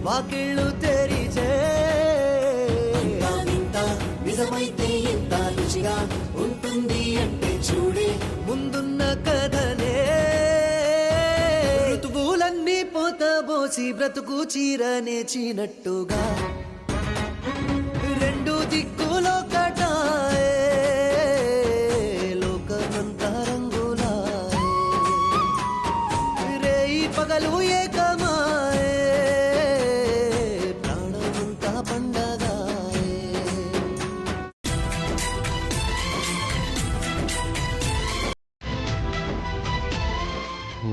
వాకిళ్ళు తెరిచే నిజమైతే ఎంత రుచిగా ఉంటుంది అంటే చూడే ముందున్న కథనే ఋతువులన్నీ పోతబోసి బ్రతుకు చీరనేచినట్టుగా రెండు దిక్కులో కటాయే లోకమంతా రంగులాయే రేయి పగలు ఏకమాయే ప్రాణమంతా పండగాయే.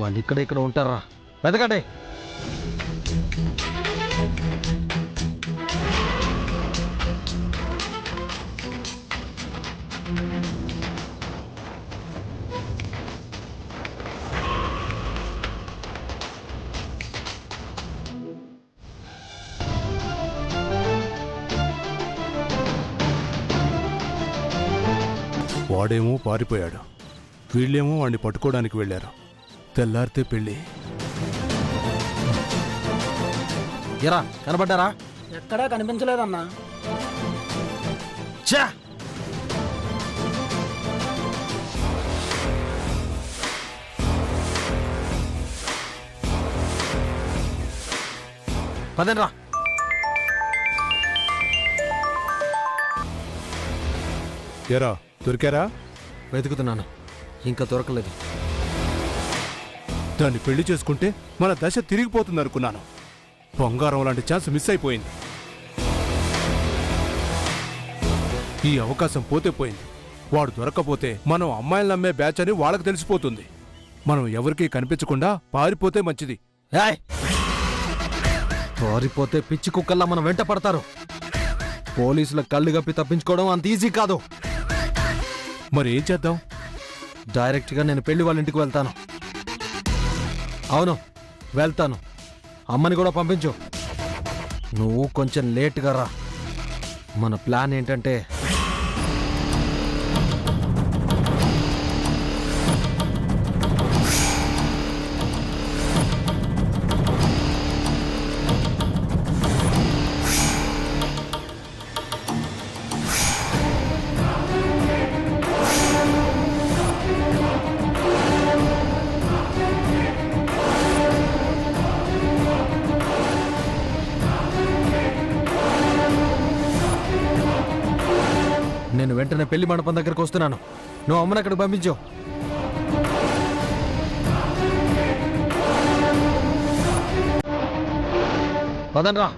వాళ్ళు ఇక్కడ ఉంటారా? వెతకండి. వాడేమో పారిపోయాడు, వీళ్ళేమో వాడిని పట్టుకోవడానికి వెళ్ళారు. తెల్లారితే పెళ్ళి. ఎరా కనబడ్డారా? ఎక్కడా కనిపించలేదన్నా. చా పదండ్రా. ఎరా దొరికారా? వెతుకుతున్నాను, ఇంకా దొరకలేదు. దాన్ని పెళ్లి చేసుకుంటే మన దశ తిరిగిపోతుంది అనుకున్నాను. బంగారం లాంటి ఛాన్స్ మిస్ అయిపోయింది. ఈ అవకాశం పోతే పోయింది. వాడు దొరకపోతే మనం అమ్మాయిలు నమ్మే బ్యాచ్ అని వాళ్ళకి తెలిసిపోతుంది. మనం ఎవరికీ కనిపించకుండా పారిపోతే మంచిది. ఏయ్! పారిపోతే పిచ్చి కుక్కల్లా మనం వెంట పడతారు. పోలీసుల కళ్ళు గప్పి తప్పించుకోవడం అంత ఈజీ కాదు. మరి ఏం చేద్దాం? డైరెక్ట్గా నేను పెళ్లి వాళ్ళ ఇంటికి వెళ్తాను. అవును వెళ్తాను. అమ్మని కూడా పంపించు. నువ్వు కొంచెం లేట్గా రా. మన ప్లాన్ ఏంటంటే నేను వెంటనే పెళ్లి మండపం దగ్గరకు వస్తున్నాను. నువ్వు అమ్మని అక్కడికి పంపించు. పదండ్రా.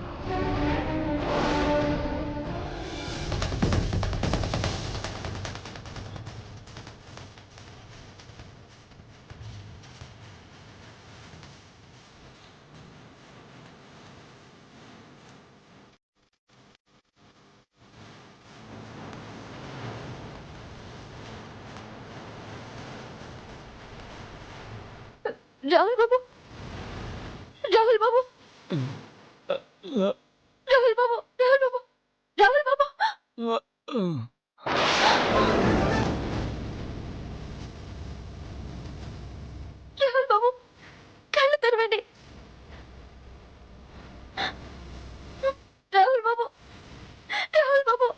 రాహుల్ బాబు, రాహుల్ బాబు, రాహుల్ బాబు, రాహుల్ బాబు, రాహుల్ బాబు, రాహుల్ బాబు, కళ్ళు తెరవండి. రాహుల్ బాబు, రాహుల్ బాబు.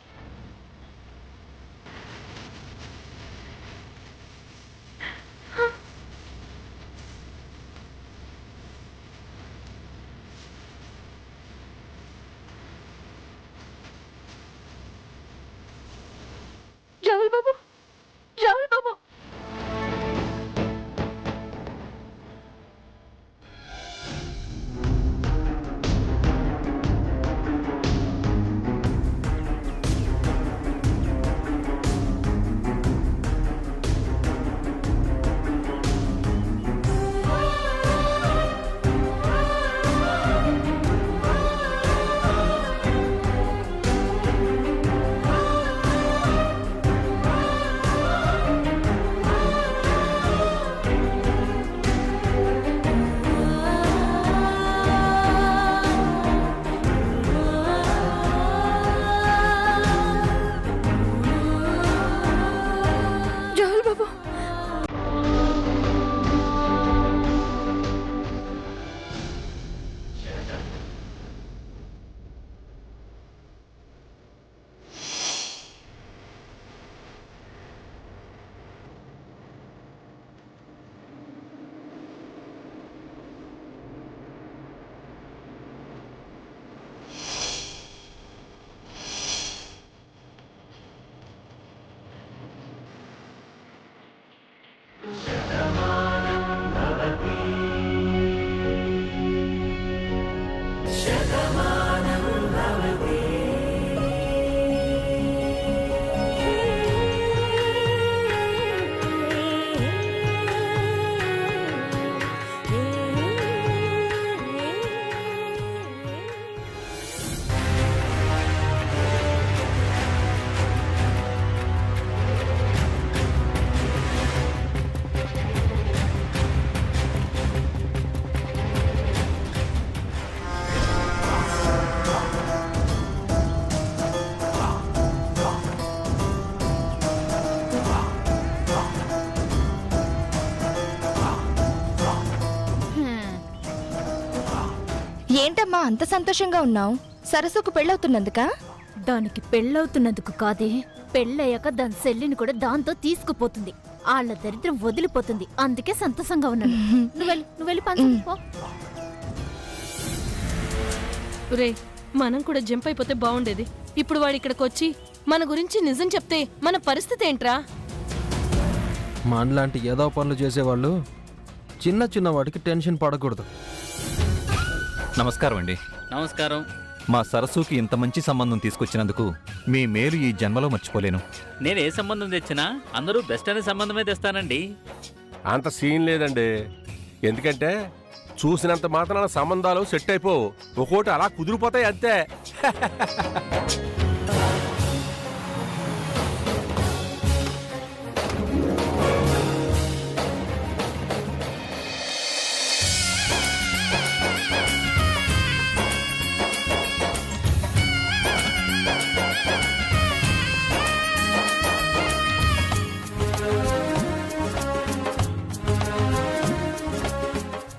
ఏంటమ్మా అంత సంతోషంగా ఉన్నావు? సరస్సుకు పెళ్ళవుతున్నందుకా? దానికి పెళ్ళవుతున్నందుకు కాదే, పెళ్ళయ్యాక దాని సెల్లిని కూడా దాంతో తీసుకుపోతుంది. ఆళ్ల దరిద్రం వదిలిపోతుంది. అందుకే సంతోషంగా ఉన్నాను. నువ్వు వెళ్ళి పని పో. రే, మనం కూడా జంప్ అయిపోతే బాగుండేది. ఇప్పుడు వాడు ఇక్కడికి వచ్చి మన గురించి నిజం చెప్తే మన పరిస్థితి ఏంట్రా? మనలాంటి ఏదో పనులు చేసేవాళ్ళు చిన్న చిన్న వాటికి టెన్షన్ పడకూడదు. నమస్కారం అండి. నమస్కారం. మా సరస్సుకి ఇంత మంచి సంబంధం తీసుకొచ్చినందుకు మీ మేలు ఈ జన్మలో మర్చిపోలేను. నేను ఏ సంబంధం తెచ్చినా అందరూ బెస్ట్ అనే సంబంధమే తెస్తానండి. అంత సీన్ లేదండి. ఎందుకంటే చూసినంత మాత్రాన సంబంధాలు సెట్ అయిపోవు, ఒక్కోటి అలా కుదిరిపోతాయి అంతే.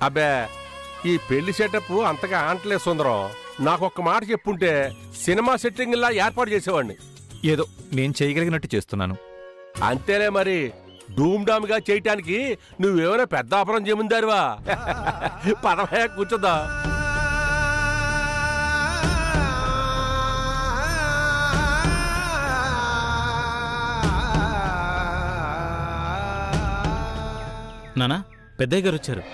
అబ్బే, ఈ పెళ్లి సెటప్ అంతగా ఆంటలే సుందరం. నాకొక్క మాట చెప్పుంటే సినిమా సెట్టింగ్లా ఏర్పాటు చేసేవాడిని. ఏదో నేను చేయగలిగినట్టు చేస్తున్నాను. అంతేలే మరి. డూమ్ డామ్ గా చేయటానికి నువ్వేమైనా పెద్ద అపరం చేయముందారువా? పదవే కూర్చోదా. నానా, పెద్దయ్య గారు వచ్చారు.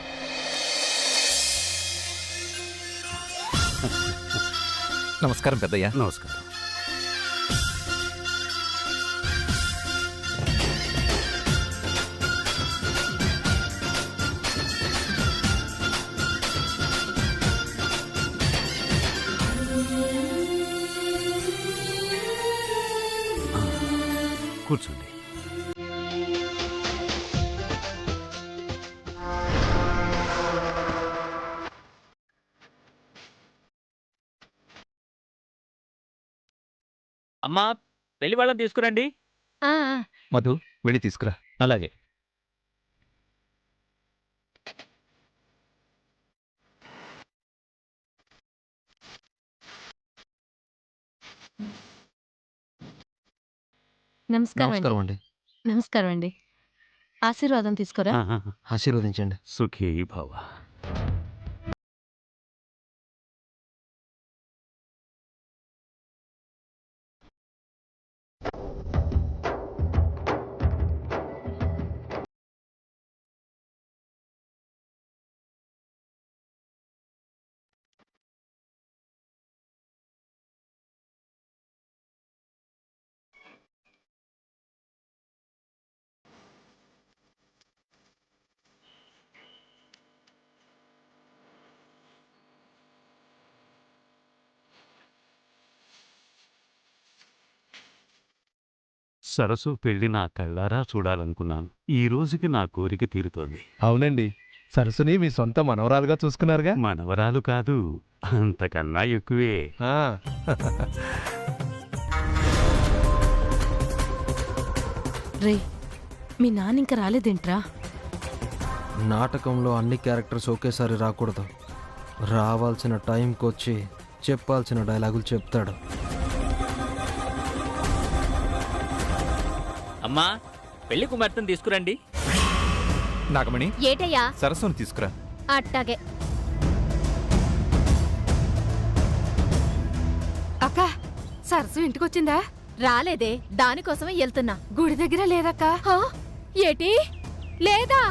నమస్కారం పెద్దయ్య. నమస్కారం. కూర్చోండి. అమ్మా, పెళ్లి వాళ్ళని తీసుకురండి. మధు, వెళ్ళి తీసుకురా. అలాగే. నమస్కారం అండి. నమస్కారం అండి. ఆశీర్వాదం తీసుకోరా. ఆశీర్వదించండి. సుఖీ భవ. సరస్సు పెళ్లి నా కళ్ళారా చూడాలనుకున్నాను. ఈ రోజుకి నా కోరిక తీరుతోంది. అవునండి, సరస్సుని మీ సొంత మనవరాలుగా చూసుకున్నారుగా. మనవరాలు కాదు, అంతకన్నా ఎక్కువే. రే, మీ నాన్న ఇంకా రాలేదేంట్రా? నాటకంలో అన్ని క్యారెక్టర్స్ ఒకేసారి రాకూడదు. రావాల్సిన టైంకి వచ్చి చెప్పాల్సిన డైలాగులు చెప్తాడు. అమ్మా, పెళ్లి కుమార్తెను తీసుకురండి. నాగమణి, ఏటయ్యా? సరస్సును తీసుకురా. అట్టాగే. అక్క, సరస్సు ఇంటికొచ్చిందా? రాలేదే, దానికోసమే వెళ్తున్నా. గుడి దగ్గర లేదక్క. ఏటి లేదా?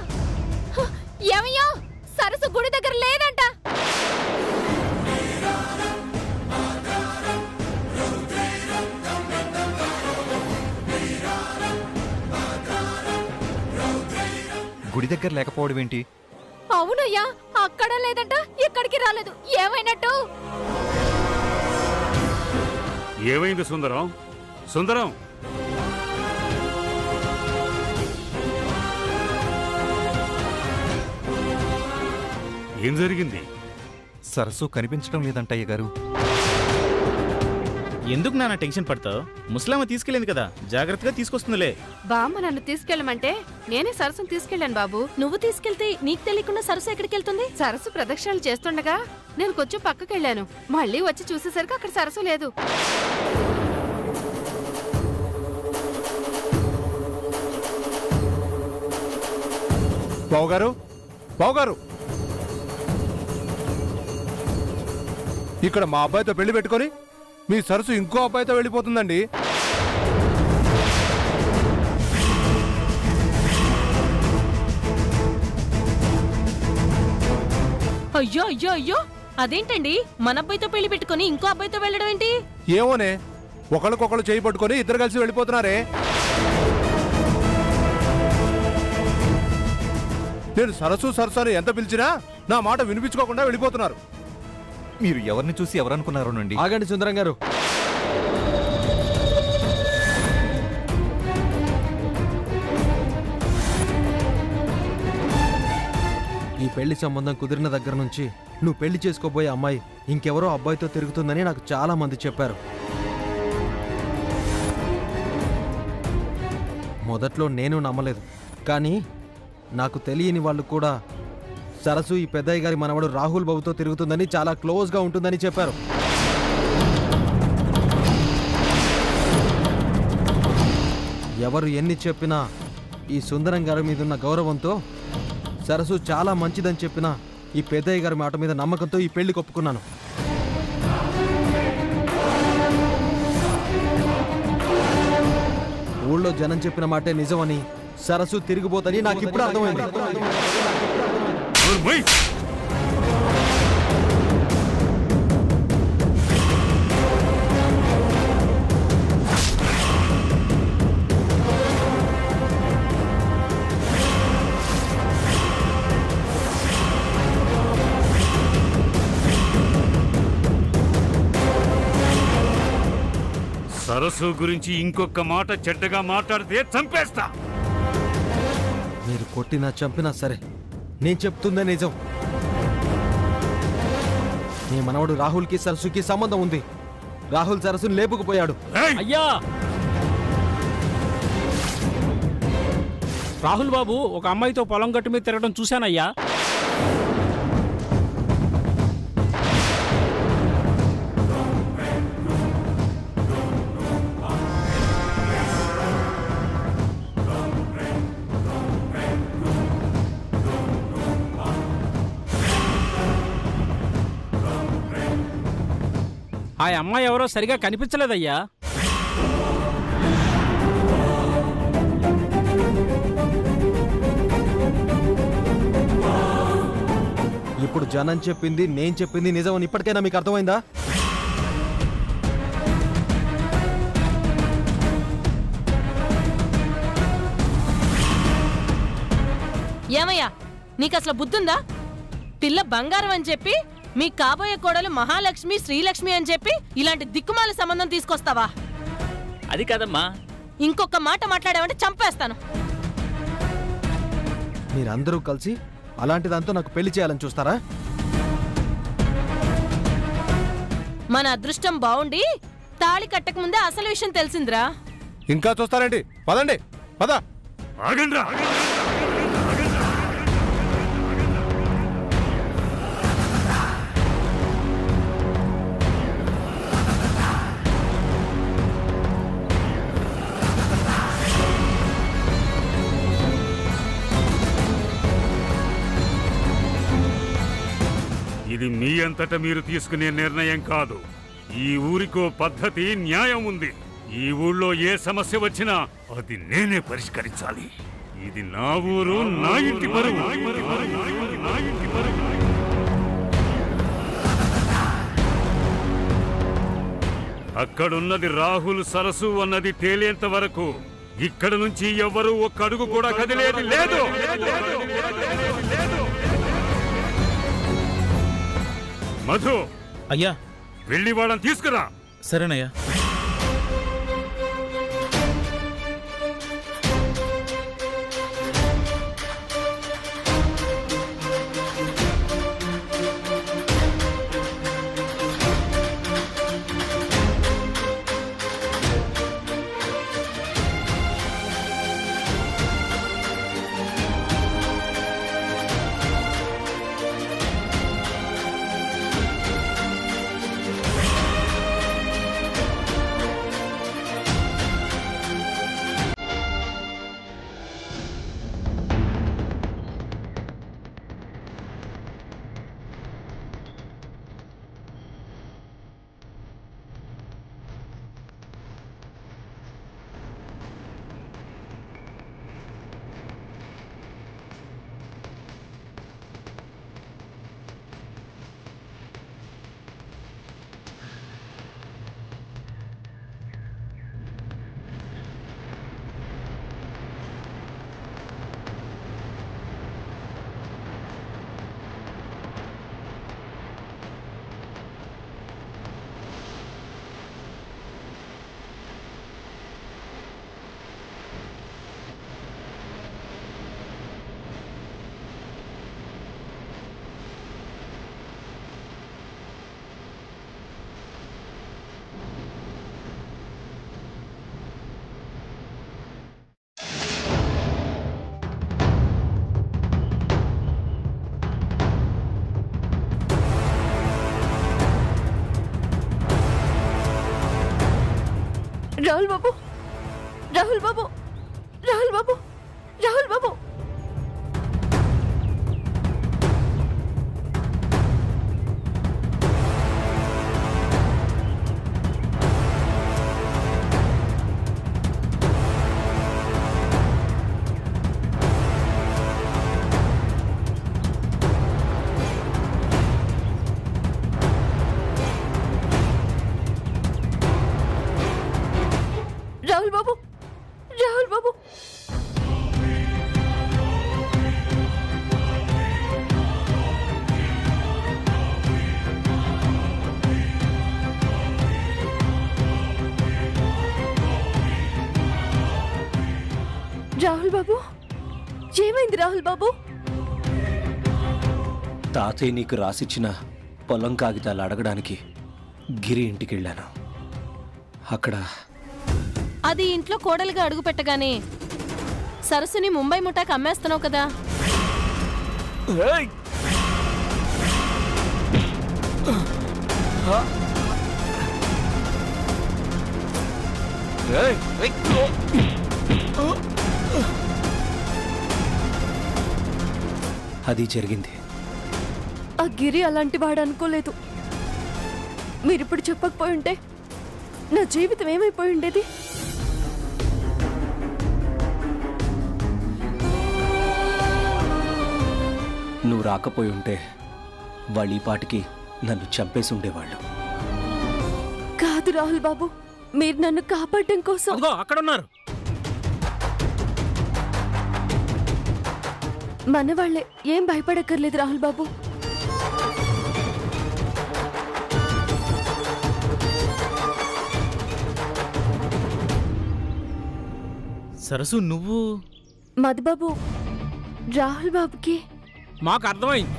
ఏమయ్యో, సరస్సు గుడి దగ్గర లేదంట. గుడి దగ్గర లేకపోవడం ఏంటి? అవునయ్యా, అక్కడ లేదంట, ఇక్కడికి రాలేదు. ఏమైనట్టు? ఏమైంది సుందరం? సుందరం, ఏం జరిగింది? సరస్సు కనిపించడం లేదంట అయ్య గారు. ఎందుకు నాన్న టెన్షన్ పడతావు? ముసలమ్మ తీసుకెళ్ళింది కదా, జాగ్రత్తగా తీసుకొస్తుందిలే. బామ్మ నన్ను తీసుకెళ్ళమంటే నేనే సరస్సును తీసుకెళ్ళాను బాబు. నువ్వు తీసుకెళ్తే నీకు తెలియకుండా సరస్సు ఎక్కడికి వెళ్తుంది? సరస్సు ప్రదక్షిణలు చేస్తుండగా నేను కొంచెం పక్కకెళ్ళాను. మళ్ళీ వచ్చి చూసేసరికి అక్కడ సరస్సు లేదు. బావుగారు, బావుగారు, ఇక్కడ మా అబ్బాయితో పెళ్లి పెట్టుకొని మీ సరస్సు ఇంకో అబ్బాయితో వెళ్ళిపోతుందండి. అయ్యో అయ్యో అయ్యో, అదేంటండి మన అబ్బాయితో పెళ్లి పెట్టుకుని ఇంకో అబ్బాయితో వెళ్ళడం ఏంటి? ఏమోనే, ఒకళ్ళకొకళ్ళు చేయి పట్టుకొని ఇద్దరు కలిసి వెళ్ళిపోతున్నారే. నేను సరస్సు సరస్సు అని ఎంత పిలిచినా నా మాట వినిపించుకోకుండా వెళ్ళిపోతున్నారు. మీరు ఎవరిని చూసి ఎవరనుకున్నారోనండి? ఆగండి సుందరం గారు. ఈ పెళ్లి సంబంధం కుదిరిన దగ్గర నుంచి నువ్వు పెళ్లి చేసుకోబోయే అమ్మాయి ఇంకెవరో అబ్బాయితో తిరుగుతుందని నాకు చాలా మంది చెప్పారు. మొదట్లో నేను నమ్మలేదు, కానీ నాకు తెలియని వాళ్ళు కూడా సరస్సు ఈ పెద్దయ్య గారి మనవడు రాహుల్ బాబుతో తిరుగుతుందని, చాలా క్లోజ్గా ఉంటుందని చెప్పారు. ఎవరు ఎన్ని చెప్పినా ఈ సుందరం గారి మీద ఉన్న గౌరవంతో, సరస్సు చాలా మంచిదని చెప్పినా ఈ పెద్దయ్య గారి మాట మీద నమ్మకంతో ఈ పెళ్లి ఒప్పుకున్నాను. ఊళ్ళో జనం చెప్పిన మాటే నిజమని, సరస్సు తిరిగిపోతని నాకు ఇప్పుడు అర్థమైంది. సరస్సు గురించి ఇంకొక మాట చెడ్డగా మాట్లాడితే చంపేస్తా. మీరు కొట్టినా చంపినా సరే నేను చెప్తుందే నిజం. నీ మనవడు రాహుల్కి సరస్సుకి సంబంధం ఉంది. రాహుల్ సరస్సును లేపుకుపోయాడు. అయ్యా, రాహుల్ బాబు ఒక అమ్మాయితో పొలం గట్టు మీద తిరగడం చూశానయ్యా. ఆ అమ్మాయి ఎవరో సరిగా కనిపించలేదయ్యా. ఇప్పుడు జనం చెప్పింది నేను చెప్పింది నిజమని ఇప్పటికైనా మీకు అర్థమైందా? ఏమయ్యా, నీకు అసలు బుద్ధుందా? పిల్ల బంగారం అని చెప్పి మీ కాబోయే కోడలు మహాలక్ష్మి శ్రీలక్ష్మి అని చెప్పి ఇలాంటి దిక్కుమాల సంబంధం తీసుకొస్తావా? అది కాదమ్మా. ఇంకొక మాట మాట్లాడావంటే చంపేస్తాను. మీరందరూ కలిసి అలాంటి దాంతో నాకు పెళ్లి చేయాలని చూస్తారా? మన అదృష్టం బాగుండి తాళి కట్టక ముందే అసలు విషయం తెలిసిందిరా. ఇంకా చూస్తారండి, పదండి, పద. ఆగండ్రా. ఇది మీ అంతటా మీరు తీసుకునే నిర్ణయం కాదు. ఈ ఊరికో పద్ధతి, న్యాయం ఉంది. ఈ ఊళ్ళో ఏ సమస్య వచ్చినా అది నేనే పరిష్కరించాలి. ఇది నా ఊరు, నా ఇంటి పరువు. అక్కడున్నది రాహుల్ సరస్సు అన్నది తేలేంత వరకు ఇక్కడ నుంచి ఎవరు ఒక్క అడుగు కూడా కదిలేది లేదు. మధు, అయ్యా, వెళ్ళి వాళ్ళని తీసుకురా. సరేనయ్యా. రాహుల్ బాబు రాహుల్ బాబు రాహుల్ బాబు రాహుల్ బాబు రాహుల్ బాబు రాహుల్ బాబు రాహుల్ బాబు ఏమైంది రాహుల్ బాబు? తాతయ్య నీకు రాసిచ్చిన పొలం కాగితాలు అడగడానికి గిరి ఇంటికెళ్ళాను. అక్కడ అది ఇంట్లో కోడలుగా అడుగు పెట్టగానే సరస్సుని ముంబై ముఠాకి అమ్మేస్తున్నావు కదా. అది జరిగింది. ఆ గిరి అలాంటి వాడు అనుకోలేదు. మీరిప్పుడు చెప్పకపోయి ఉంటే నా జీవితం ఏమైపోయి ఉండేది? నువ్వు రాకపోయి ఉంటే వాళ్ళు ఈ పాటికి నన్ను చంపేసి ఉండేవాళ్ళు. కాదు రాహుల్ బాబు, మీరు నన్ను కాపాడడం కోసం అక్కడ ఉన్నారు. మన వాళ్ళే, ఏం భయపడక్కర్లేదు రాహుల్ బాబు. సరసు నువ్వు మధుబాబు రాహుల్ బాబుకి మాకు అర్థమైంది.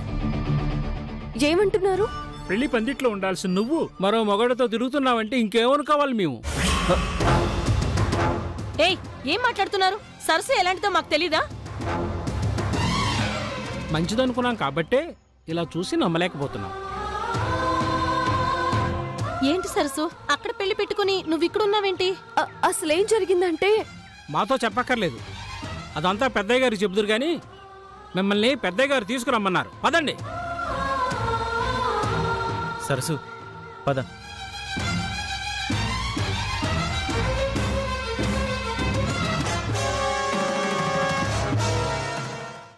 ఏమంటున్నారు? పెళ్లి పందిట్లో ఉండాల్సి నువ్వు మరో మొగడితో తిరుగుతున్నావంటే ఇంకేమనుకోవాలి మేము. ఏయ్, ఏం మాట్లాడుతున్నారు? సరస్సు ఎలాంటిదో మాకు తెలీదా? మంచిదనుకున్నాం కాబట్టే ఇలా చూసి నమ్మలేకపోతున్నాం. ఏంటి సరస్సు, అక్కడ పెళ్లి పెట్టుకుని నువ్వు ఇక్కడున్నావేంటి? అసలేం జరిగిందంటే మాతో చెప్పక్కర్లేదు, అదంతా పెద్దయ్య గారికి చెబుదురు గాని మిమ్మల్ని పెద్దయ్య గారు తీసుకురమ్మన్నారు. పదండి. సరసు పద.